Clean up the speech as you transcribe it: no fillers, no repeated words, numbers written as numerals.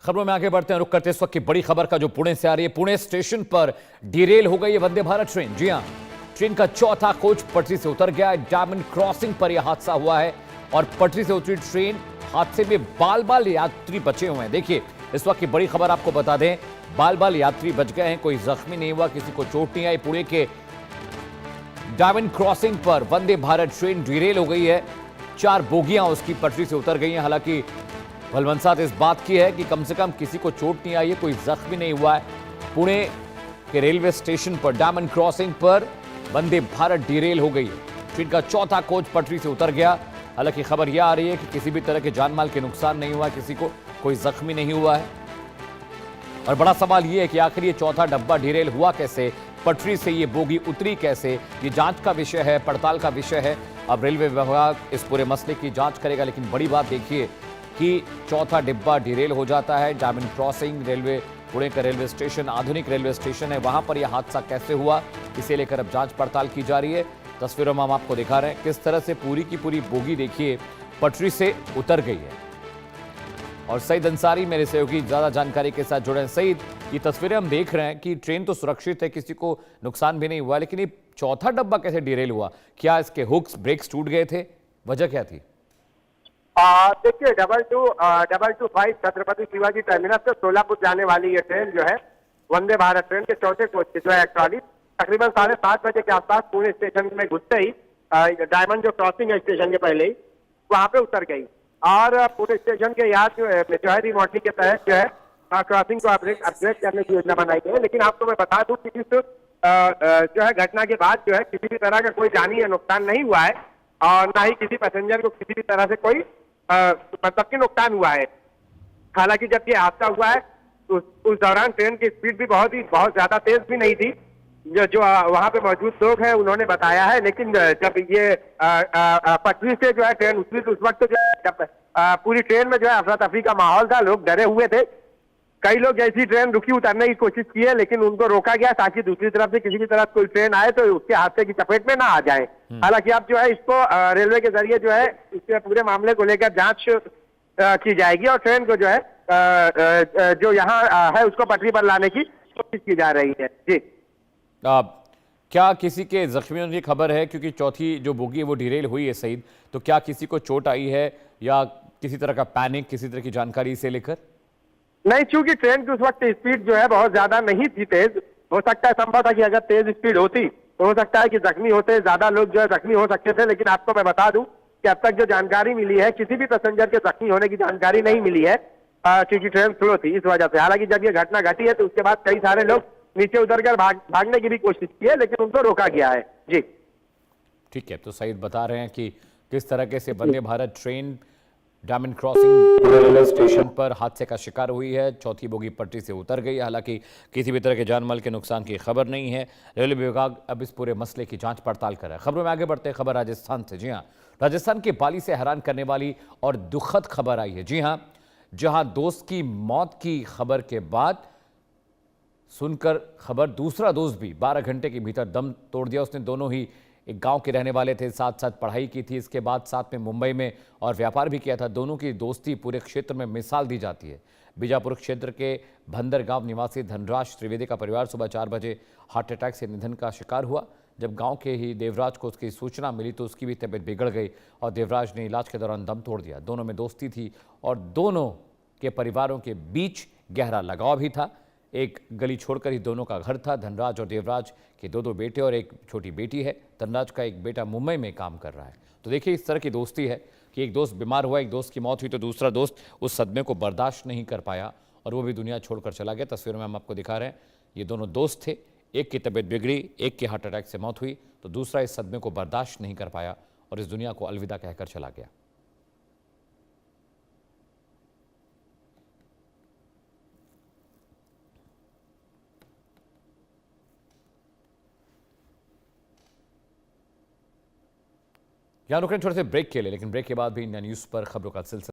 खबरों में आगे बढ़ते हैं, रुक करते इस वक्त की बड़ी खबर का जो पुणे से आ रही है। पुणे स्टेशन पर डिरेल हो गई है वंदे भारत ट्रेन। जी हां, ट्रेन का चौथा कोच पटरी से उतर गया है। डायमंड क्रॉसिंग पर यह हादसा हुआ है और पटरी से उतरी ट्रेन हादसे में बाल बाल यात्री बचे हुए हैं। देखिए इस वक्त की बड़ी खबर आपको बता दें, बाल बाल यात्री बच गए हैं, कोई जख्मी नहीं हुआ, किसी को चोट नहीं आई। पुणे के डायमंड क्रॉसिंग पर वंदे भारत ट्रेन डिरेल हो गई है। 4 बोगियां उसकी पटरी से उतर गई हैं। हालांकि भलवंसात इस बात की है कि कम से कम किसी को चोट नहीं आई है, कोई जख्मी नहीं हुआ है। पुणे के रेलवे स्टेशन पर डायमंड क्रॉसिंग पर वंदे भारत डिरेल हो गई है। ट्रेन का चौथा कोच पटरी से उतर गया। हालांकि खबर यह आ रही है कि किसी भी तरह के जानमाल के नुकसान नहीं हुआ है, किसी को कोई जख्मी नहीं हुआ है। और बड़ा सवाल यह है कि आखिर ये चौथा डब्बा डिरेल हुआ कैसे, पटरी से ये बोगी उतरी कैसे, ये जांच का विषय है, पड़ताल का विषय है। अब रेलवे विभाग इस पूरे मसले की जांच करेगा। लेकिन बड़ी बात देखिए कि चौथा डिब्बा डिरेल हो जाता है। डायमंड क्रॉसिंग रेलवे, पुणे का रेलवे स्टेशन आधुनिक रेलवे स्टेशन है, वहां पर यह हादसा कैसे हुआ, इसे लेकर अब जांच पड़ताल की जा रही है। तस्वीरों में हम आपको दिखा रहे हैं किस तरह से पूरी की पूरी बोगी देखिए पटरी से उतर गई है। और सईद अंसारी मेरे सहयोगी ज्यादा जानकारी के साथ जुड़े हैं। सईद, ये तस्वीरें हम देख रहे हैं कि ट्रेन तो सुरक्षित है, किसी को नुकसान भी नहीं हुआ, लेकिन ये चौथा डब्बा कैसे डिरेल हुआ? क्या इसके हुक्स ब्रेक्स टूट गए थे? वजह क्या थी? देखिए 222 छत्रपति शिवाजी टर्मिनस से सोलापुर जाने वाली ये ट्रेन जो है वंदे भारत ट्रेन के चौथे कोच की जो है एक्चुअली तकरीबन 7:30 बजे के आसपास पुणे स्टेशन में घुसते ही डायमंड जो क्रॉसिंग है स्टेशन के पहले ही वहां पे उतर गई। और पुणे स्टेशन के याद जो है रिमॉडलिंग के तहत जो है क्रॉसिंग को अपग्रेड करने की योजना बनाई गई है। लेकिन आपको मैं बता दूं कि इस जो है घटना के बाद जो है किसी भी तरह का कोई जानी या नुकसान नहीं हुआ है और ना ही किसी पैसेंजर को किसी भी तरह से कोई मतलब कि नुकसान हुआ है। हालांकि जब ये हादसा हुआ है तो उस दौरान ट्रेन की स्पीड भी बहुत ज्यादा तेज भी नहीं थी, जो वहां पे मौजूद लोग हैं उन्होंने बताया है। लेकिन जब ये पटरी से जो है ट्रेन उतरी तो उस वक्त जो है जब पूरी ट्रेन में जो है अफरा तफरी का माहौल था, लोग डरे हुए थे। कई लोग जैसी ट्रेन रुकी उतरने की कोशिश की है, लेकिन उनको रोका गया ताकि दूसरी तरफ से किसी भी तरह कोई ट्रेन आए तो उसके हादसे की चपेट में ना आ जाए। हालांकि अब जो है इसको रेलवे के जरिए जो है इसके पूरे मामले को लेकर जांच की जाएगी और ट्रेन को जो है जो यहाँ है उसको पटरी पर लाने की कोशिश की जा रही है। जी, क्या किसी के जख्मियों की खबर है? क्योंकि चौथी जो बोगी है वो डिरेल हुई है सईद, तो क्या किसी को चोट आई है या किसी तरह का पैनिक, किसी तरह की जानकारी इसे लेकर? नहीं, चूंकि ट्रेन की उस वक्त स्पीड जो है बहुत ज्यादा नहीं थी तेज। हो सकता है, संभव था कि अगर तेज स्पीड होती तो हो सकता है कि जख्मी होते, ज्यादा लोग जो है जख्मी हो सकते थे। लेकिन आपको मैं बता दूं कि अब तक जो जानकारी मिली है किसी भी पैसेंजर के जख्मी होने की जानकारी नहीं मिली है, क्योंकि ट्रेन स्लो थी इस वजह से। हालांकि जब ये घटना घटी है तो उसके बाद कई सारे लोग नीचे उतरकर भागने की भी कोशिश की है, लेकिन उनको रोका गया है। जी ठीक है, तो सईद बता रहे हैं कि किस तरह से Vande Bharat train diamond crossing railway station पर हादसे का शिकार हुई है। चौथी बोगी पटरी से उतर गई है। हालांकि किसी भी तरह के जानमाल के नुकसान की खबर नहीं है। रेलवे विभाग अब इस पूरे मसले की जांच पड़ताल कर रहा है। खबरों में आगे बढ़ते हैं, खबर राजस्थान से। जी हां, राजस्थान के पाली से हैरान करने वाली और दुखद खबर आई है। जी हां, जहां दोस्त की मौत की खबर के बाद सुनकर खबर दूसरा दोस्त भी 12 घंटे के भीतर दम तोड़ दिया। उसने दोनों ही एक गांव के रहने वाले थे, साथ साथ पढ़ाई की थी, इसके बाद साथ में मुंबई में और व्यापार भी किया था। दोनों की दोस्ती पूरे क्षेत्र में मिसाल दी जाती है। बीजापुर क्षेत्र के भंदर गांव निवासी धनराज त्रिवेदी का परिवार सुबह 4 बजे हार्ट अटैक से निधन का शिकार हुआ। जब गांव के ही देवराज को उसकी सूचना मिली तो उसकी भी तबीयत बिगड़ गई और देवराज ने इलाज के दौरान दम तोड़ दिया। दोनों में दोस्ती थी और दोनों के परिवारों के बीच गहरा लगाव भी था। एक गली छोड़कर ही दोनों का घर था। धनराज और देवराज के 2 बेटे और एक छोटी बेटी है। धनराज का एक बेटा मुंबई में काम कर रहा है। तो देखिए इस तरह की दोस्ती है कि एक दोस्त बीमार हुआ, एक दोस्त की मौत हुई तो दूसरा दोस्त उस सदमे को बर्दाश्त नहीं कर पाया और वो भी दुनिया छोड़कर चला गया। तस्वीरों में हम आपको दिखा रहे हैं, ये दोनों दोस्त थे। एक की तबीयत बिगड़ी, एक की हार्ट अटैक से मौत हुई तो दूसरा इस सदमे को बर्दाश्त नहीं कर पाया और इस दुनिया को अलविदा कहकर चला गया। यहाँ रुक रहे थोड़े से ब्रेक के लिए, लेकिन ब्रेक के बाद भी इंडिया न्यूज़ पर खबरों का सिलसिला